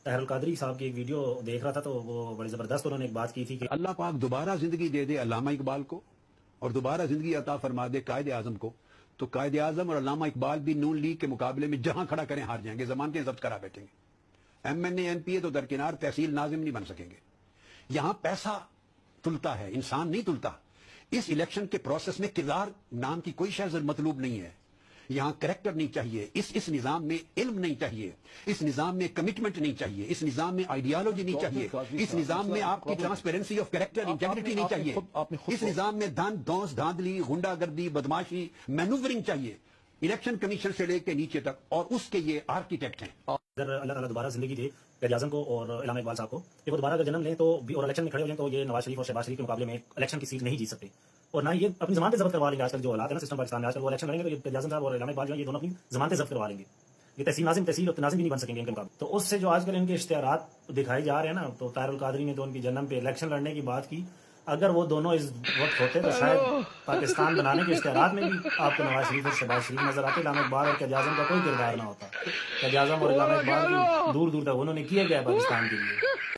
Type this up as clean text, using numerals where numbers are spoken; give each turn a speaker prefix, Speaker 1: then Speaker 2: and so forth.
Speaker 1: طاہر القادری صاحب کی ایک ویڈیو دیکھ رہا تھا تو وہ بڑی زبردست انہوں نے ایک بات کی تھی کہ
Speaker 2: اللہ پاک دوبارہ زندگی دے دے علامہ اقبال کو اور دوبارہ زندگی عطا فرما دے قائد اعظم کو تو قائد اعظم اور علامہ اقبال بھی نون لیگ کے مقابلے میں جہاں کھڑا کریں ہار جائیں گے, ضمانتیں ضبط کرا بیٹھیں گے. ایم این اے این پی اے تو درکنار تحصیل ناظم نہیں بن سکیں گے. یہاں پیسہ تلتا ہے, انسان نہیں تلتا. اس الیکشن کے پروسیس میں کردار نام کی کوئی شے مطلوب نہیں ہے. یہاں کریکٹر نہیں چاہیے, اس نظام میں علم نہیں چاہیے, اس نظام میں کمٹمنٹ نہیں چاہیے, اس نظام میں آئیڈیالوجی نہیں چاہیے, اس نظام میں آپ کی ٹرانسپیرنسی آف کریکٹر انٹیگریٹی نہیں چاہیے, اس نظام میں دونس دھاندلی غنڈہ گردی بدماشی مینوورنگ چاہیے. الیکشن کمیشن سے لے کے نیچے تک, اور اس کے یہ آرکیٹیکٹ ہیں.
Speaker 1: اگر اللہ تعالیٰ دوبارہ زندگی دے قائد اعظم کو اور علامہ اقبال صاحب کو, کہ وہ دوبارہ اگر جنم لیں تو بھی اور الیکشن میں کھڑے ہو جائیں تو یہ نواز شریف اور شہباز شریف کے مقابلے میں الیکشن کی سیٹ نہیں جیت سکتے, اور نہ یہ اپنی ضمانتیں ضبط کروا لیں گے. آج کل جو حالات ہے نا سسٹم پاکستان میں, آج کل وہ الیکشن لڑیں گے تو یہ قائد اعظم صاحب اور علامہ اقبال جو ہے یہ دونوں اپنی ضمانتیں ضبط کروا لیں گے. یہ تحصیل ناظم بھی نہیں بن سکیں گے ان کے مقابلے. تو اس سے جو آج کل ان کے اشتہارات دکھائے جا رہے ہیں نا, تو طاہر القادری نے تو ان کی جنم پہ الیکشن لڑنے کی بات کی. اگر وہ دونوں اس وقت ہوتے تو شاید پاکستان بنانے کے اشتہارات میں بھی آپ کو نواز شریف اور شہباز شریف نظر آتے. علامہ اقبال اور قائد اعظم کا کوئی کردار نہ ہوتا. قائد اعظم اور علامہ اقبال کی دور دور تک انہوں نے کیا گیا پاکستان کے لیے.